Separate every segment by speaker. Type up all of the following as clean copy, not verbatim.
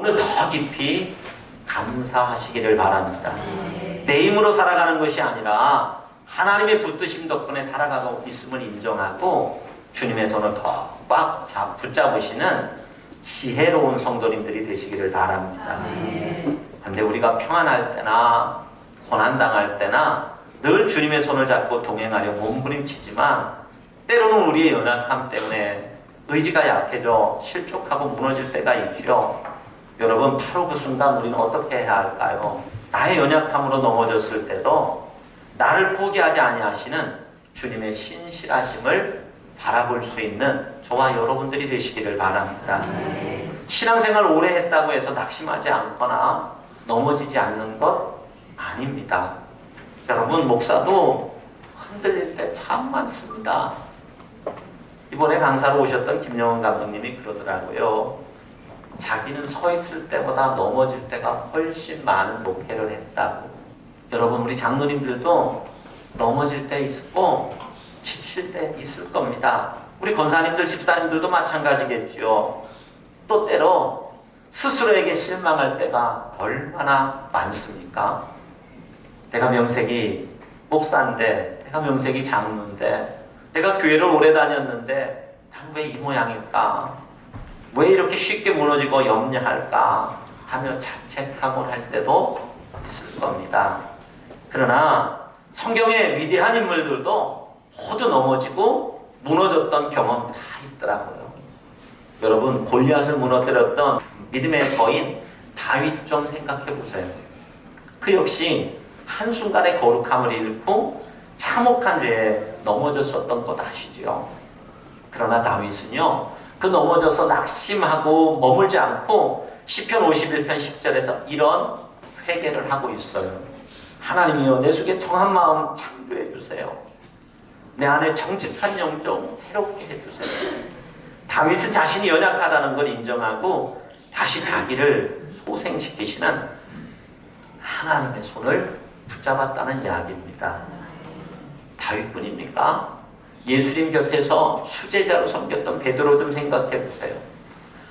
Speaker 1: 오늘 더 깊이 감사하시기를 바랍니다. 내 힘으로 살아가는 것이 아니라 하나님의 붙드심 덕분에 살아가고 있음을 인정하고 주님의 손을 더 꽉 붙잡으시는 지혜로운 성도님들이 되시기를 바랍니다. 그런데 우리가 평안할 때나 고난당할 때나 늘 주님의 손을 잡고 동행하려 몸부림치지만 때로는 우리의 연약함 때문에 의지가 약해져 실족하고 무너질 때가 있죠. 여러분, 바로 그 순간 우리는 어떻게 해야 할까요? 나의 연약함으로 넘어졌을 때도 나를 포기하지 아니하시는 주님의 신실하심을 바라볼 수 있는 저와 여러분들이 되시기를 바랍니다. 신앙생활 오래 했다고 해서 낙심하지 않거나 넘어지지 않는 것 아닙니다. 여러분, 목사도 흔들릴 때 참 많습니다. 이번에 강사로 오셨던 김영은 감독님이 그러더라고요. 자기는 서 있을 때보다 넘어질 때가 훨씬 많은 목회를 했다고. 여러분, 우리 장로님들도 넘어질 때 있고 지칠 때 있을 겁니다. 우리 권사님들, 집사님들도 마찬가지겠죠. 또 때로 스스로에게 실망할 때가 얼마나 많습니까? 내가 명색이 목사인데, 내가 명색이 장로인데, 내가 교회를 오래 다녔는데 난 왜 이 모양일까? 왜 이렇게 쉽게 무너지고 염려할까? 하며 자책하곤 할 때도 있을 겁니다. 그러나 성경의 위대한 인물들도 모두 넘어지고 무너졌던 경험 다 있더라고요. 여러분, 골리앗을 무너뜨렸던 믿음의 거인 다윗 좀 생각해 보세요. 그 역시 한순간의 거룩함을 잃고 참혹한 죄에 넘어졌었던 것 아시죠? 그러나 다윗은요, 그 넘어져서 낙심하고 머물지 않고 시편 51편 10절에서 이런 회개를 하고 있어요. 하나님이여, 내 속에 정한 마음 창조해 주세요. 내 안에 정직한 영 좀 새롭게 해주세요. 다윗은 자신이 연약하다는 걸 인정하고 다시 자기를 소생시키시는 하나님의 손을 붙잡았다는 이야기입니다. 다윗뿐입니까? 예수님 곁에서 수제자로 섬겼던 베드로 좀 생각해 보세요.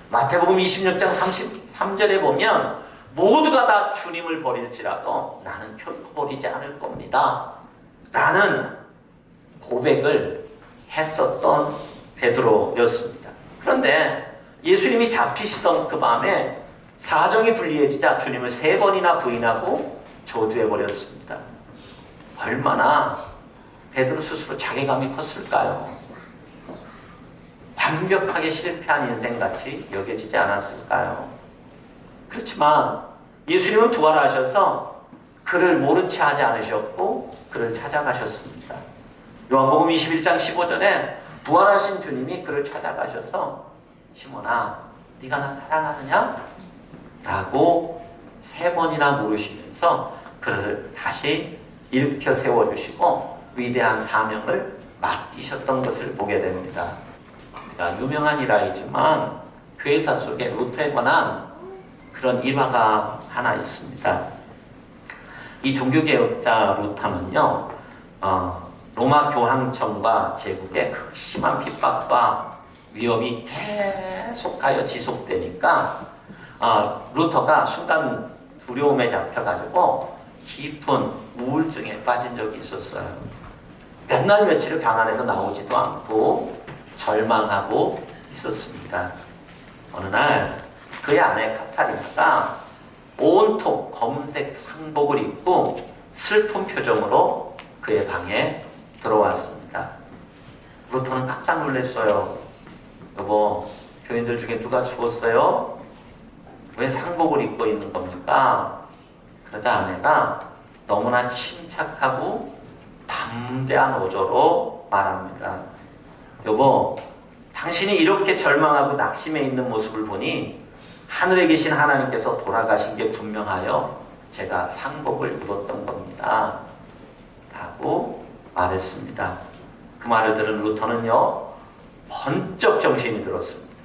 Speaker 1: 마태복음 26장 33절에 보면 모두가 다 주님을 버릴지라도 나는 결코 버리지 않을 겁니다 라는 고백을 했었던 베드로였습니다. 그런데 예수님이 잡히시던 그 밤에 사정이 불리해지자 주님을 3번이나 부인하고 저주해버렸습니다. 얼마나 베드로 스스로 자괴감이 컸을까요? 완벽하게 실패한 인생같이 여겨지지 않았을까요? 그렇지만 예수님은 부활하셔서 그를 모른 채 하지 않으셨고 그를 찾아가셨습니다. 요한복음 21장 15절에 부활하신 주님이 그를 찾아가셔서 시몬아, 네가 나 사랑하느냐? 라고 3번이나 물으시면서 그를 다시 일으켜 세워주시고 위대한 사명을 맡기셨던 것을 보게 됩니다. 유명한 일화이지만 교회사 속에 루터에 관한 그런 일화가 하나 있습니다. 이 종교개혁자 루터는요, 로마 교황청과 제국의 극심한 핍박과 위협이 계속하여 지속되니까 루터가 순간 두려움에 잡혀가지고 깊은 우울증에 빠진 적이 있었어요. 몇 날 며칠을 방 안에서 나오지도 않고 절망하고 있었습니다. 어느 날 그의 아내 카타리나가 온통 검색 상복을 입고 슬픈 표정으로 그의 방에 들어왔습니다. 루터는 깜짝 놀랐어요. 여보, 교인들 중에 누가 죽었어요? 왜 상복을 입고 있는 겁니까? 그러자 아내가 너무나 침착하고 담대한 어조로 말합니다. 여보, 당신이 이렇게 절망하고 낙심해 있는 모습을 보니 하늘에 계신 하나님께서 돌아가신 게 분명하여 제가 상복을 입었던 겁니다 라고 말했습니다. 그 말을 들은 루터는요, 번쩍 정신이 들었습니다.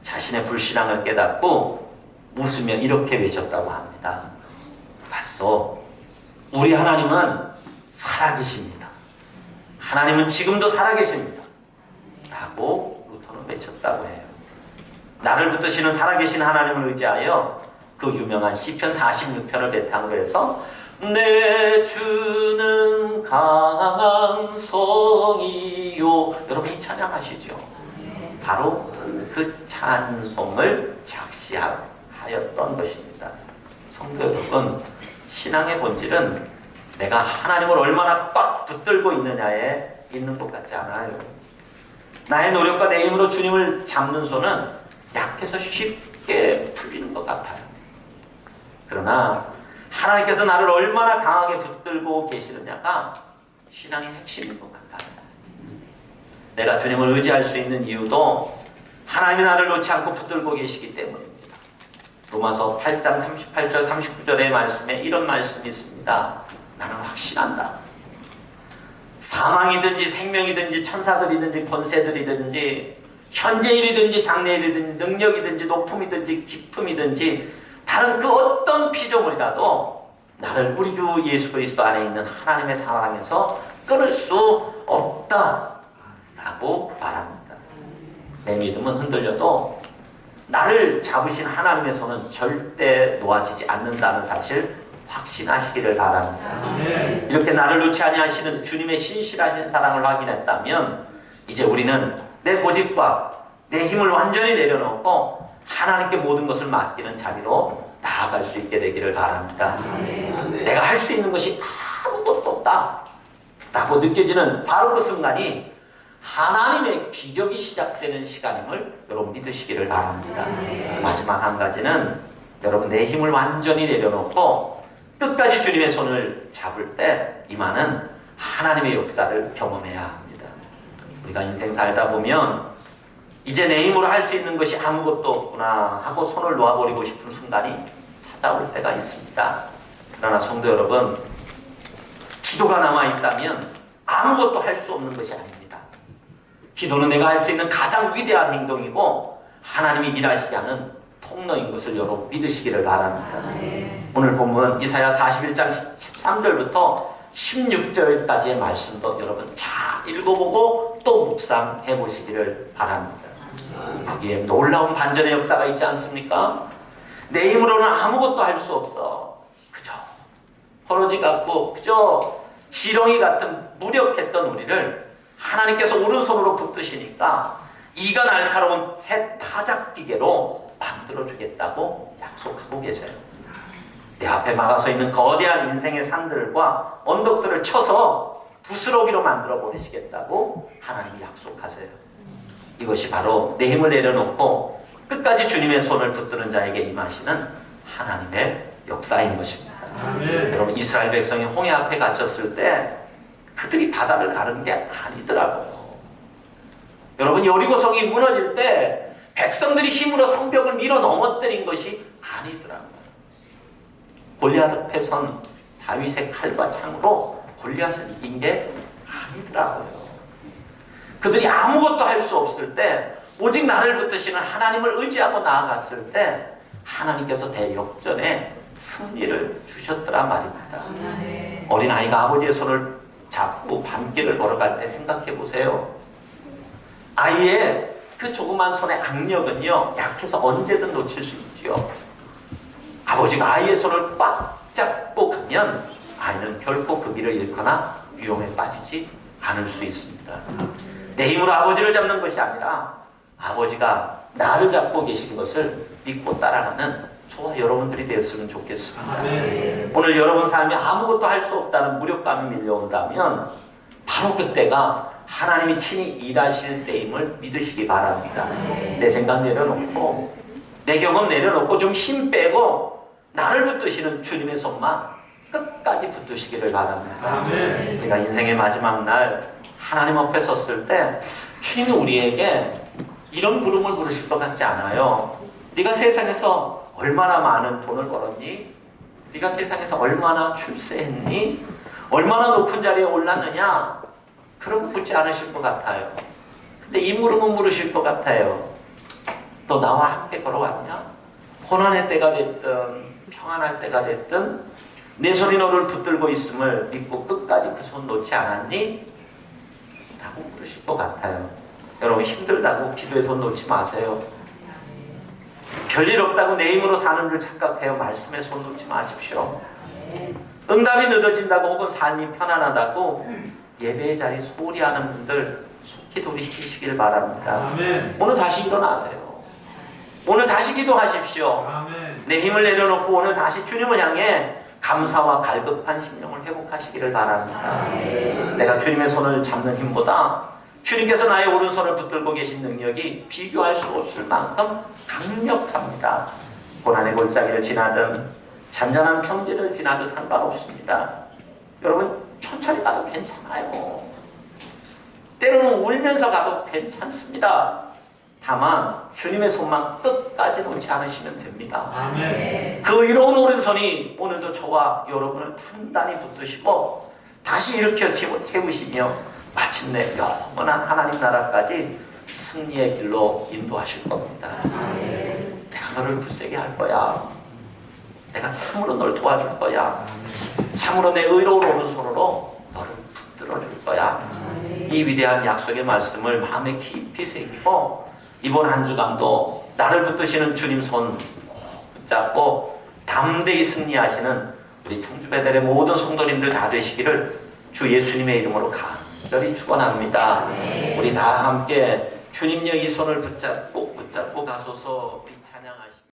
Speaker 1: 자신의 불신앙을 깨닫고 웃으며 이렇게 외쳤다고 합니다. 봤어, 우리 하나님은 살아계십니다. 하나님은 지금도 살아계십니다 라고 루터는 외쳤다고 해요. 나를 붙드시는 살아계신 하나님을 의지하여 그 유명한 시편 46편을 배탕으로 해서 내 주는 강한 성이요. 여러분 이 찬양하시죠? 바로 그 찬송을 작시하였던 것입니다. 성도 여러분, 신앙의 본질은 내가 하나님을 얼마나 꽉 붙들고 있느냐에 있는 것 같지 않아요. 나의 노력과 내 힘으로 주님을 잡는 손은 약해서 쉽게 풀리는 것 같아요. 그러나 하나님께서 나를 얼마나 강하게 붙들고 계시느냐가 신앙의 핵심인 것 같아요. 내가 주님을 의지할 수 있는 이유도 하나님이 나를 놓지 않고 붙들고 계시기 때문입니다. 로마서 8장 38절 39절의 말씀에 이런 말씀이 있습니다. 나는 확신한다. 사망이든지 생명이든지 천사들이든지 권세들이든지 현재일이든지 장래일이든지 능력이든지 높음이든지 깊음이든지 다른 그 어떤 피조물이라도 나를 우리 주 예수 그리스도 안에 있는 하나님의 사랑에서 끊을 수 없다라고 말합니다. 내 믿음은 흔들려도 나를 잡으신 하나님의 손은 절대 놓아지지 않는다는 사실 확신하시기를 바랍니다. 이렇게 나를 놓지 아니하시는 주님의 신실하신 사랑을 확인했다면 이제 우리는 내 고집과 내 힘을 완전히 내려놓고 하나님께 모든 것을 맡기는 자리로 나아갈 수 있게 되기를 바랍니다. 내가 할 수 있는 것이 아무것도 없다 라고 느껴지는 바로 그 순간이 하나님의 기적이 시작되는 시간임을 여러분 믿으시기를 바랍니다. 마지막 한 가지는 여러분 내 힘을 완전히 내려놓고 끝까지 주님의 손을 잡을 때 임하는 하나님의 역사를 경험해야 합니다. 우리가 인생 살다 보면 이제 내 힘으로 할 수 있는 것이 아무것도 없구나 하고 손을 놓아버리고 싶은 순간이 찾아올 때가 있습니다. 그러나 성도 여러분, 기도가 남아있다면 아무것도 할 수 없는 것이 아닙니다. 기도는 내가 할 수 있는 가장 위대한 행동이고 하나님이 일하시게 하는 통로인 것을 여러분 믿으시기를 바랍니다. 오늘 본문 이사야 41장 13절부터 16절까지의 말씀도 여러분 잘 읽어보고 또 묵상해 보시기를 바랍니다. 거기에 놀라운 반전의 역사가 있지 않습니까? 내 힘으로는 아무것도 할 수 없어. 그저 허러지 같고 그저 지렁이 같은 무력했던 우리를 하나님께서 오른손으로 붙드시니까 이가 날카로운 새 타작기계로 만들어주겠다고 약속하고 계세요. 내 앞에 막아서 있는 거대한 인생의 산들과 언덕들을 쳐서 부스러기로 만들어 버리시겠다고 하나님이 약속하세요. 이것이 바로 내 힘을 내려놓고 끝까지 주님의 손을 붙드는 자에게 임하시는 하나님의 역사인 것입니다. 여러분 이스라엘 백성이 홍해 앞에 갇혔을 때 그들이 바다를 가른 게 아니더라고요. 여러분 여리고성이 무너질 때 백성들이 힘으로 성벽을 밀어 넘어뜨린 것이 아니더라고요. 골리앗 앞에 선 다윗의 칼과 창으로 골리앗을 이긴 게 아니더라고요. 그들이 아무것도 할 수 없을 때 오직 나를 붙드시는 하나님을 의지하고 나아갔을 때 하나님께서 대역전에 승리를 주셨더란 말입니다. 어린아이가 아버지의 손을 잡고 밤길을 걸어갈 때 생각해 보세요. 아이의 그 조그만 손의 악력은요 약해서 언제든 놓칠 수 있죠. 아버지가 아이의 손을 꽉 잡고 가면 아이는 결코 그 길을 잃거나 위험에 빠지지 않을 수 있습니다. 내 힘으로 아버지를 잡는 것이 아니라 아버지가 나를 잡고 계신 것을 믿고 따라가는 저와 여러분들이 되었으면 좋겠습니다. 오늘 여러분 삶에 아무것도 할 수 없다는 무력감이 밀려온다면 바로 그때가 하나님이 친히 일하실 때임을 믿으시기 바랍니다. 내 생각 내려놓고 내 경험 내려놓고 좀 힘 빼고 나를 붙드시는 주님의 손만 끝까지 붙드시기를 바랍니다. 우리가 인생의 마지막 날 하나님 앞에 섰을 때 주님이 우리에게 이런 부름을 부르실 것 같지 않아요. 네가 세상에서 얼마나 많은 돈을 벌었니? 네가 세상에서 얼마나 출세했니? 얼마나 높은 자리에 올랐느냐? 그런 거 묻지 않으실 것 같아요. 근데 이 물음은 물으실 것 같아요. 너 나와 함께 걸어왔냐? 고난의 때가 됐든 평안할 때가 됐든 내 손이 너를 붙들고 있음을 믿고 끝까지 그 손 놓지 않았니? 라고 물으실 것 같아요. 여러분 힘들다고 기도의 손 놓지 마세요. 별일 없다고 내 힘으로 사는 줄 착각해요. 말씀에 손 놓지 마십시오. 응답이 늦어진다고 혹은 삶이 편안하다고 예배의 자리 소홀히 하는 분들 속히 돌이키시길 바랍니다.
Speaker 2: 아멘.
Speaker 1: 오늘 다시 일어나세요. 오늘 다시 기도하십시오.
Speaker 2: 아멘.
Speaker 1: 내 힘을 내려놓고 오늘 다시 주님을 향해 감사와 갈급한 심령을 회복하시기를 바랍니다. 내가 주님의 손을 잡는 힘보다 주님께서 나의 오른손을 붙들고 계신 능력이 비교할 수 없을 만큼 강력합니다. 고난의 골짜기를 지나든 잔잔한 평지를 지나도 상관없습니다. 여러분 천천히 가도 괜찮아요. 때로는 울면서 가도 괜찮습니다. 다만 주님의 손만 끝까지 놓지 않으시면 됩니다.
Speaker 2: 아멘.
Speaker 1: 그 이로운 오른손이 오늘도 저와 여러분을 단단히 붙드시고 다시 일으켜 세우시며 마침내 영원한 하나님 나라까지 승리의 길로 인도하실 겁니다. 내가 너를 굳세게 할 거야. 내가 참으로 널 도와줄 거야. 참으로 내 의로운 오른손으로 너를 붙들어 줄 거야. 이 위대한 약속의 말씀을 마음에 깊이 새기고 이번 한 주간도 나를 붙드시는 주님 손 붙잡고 담대히 승리하시는 우리 청주베델의 모든 성도님들 다 되시기를 주 예수님의 이름으로 간절히 축원합니다. 우리 다 함께 주님의 이 손을 붙잡고 가소서 우리 찬양하시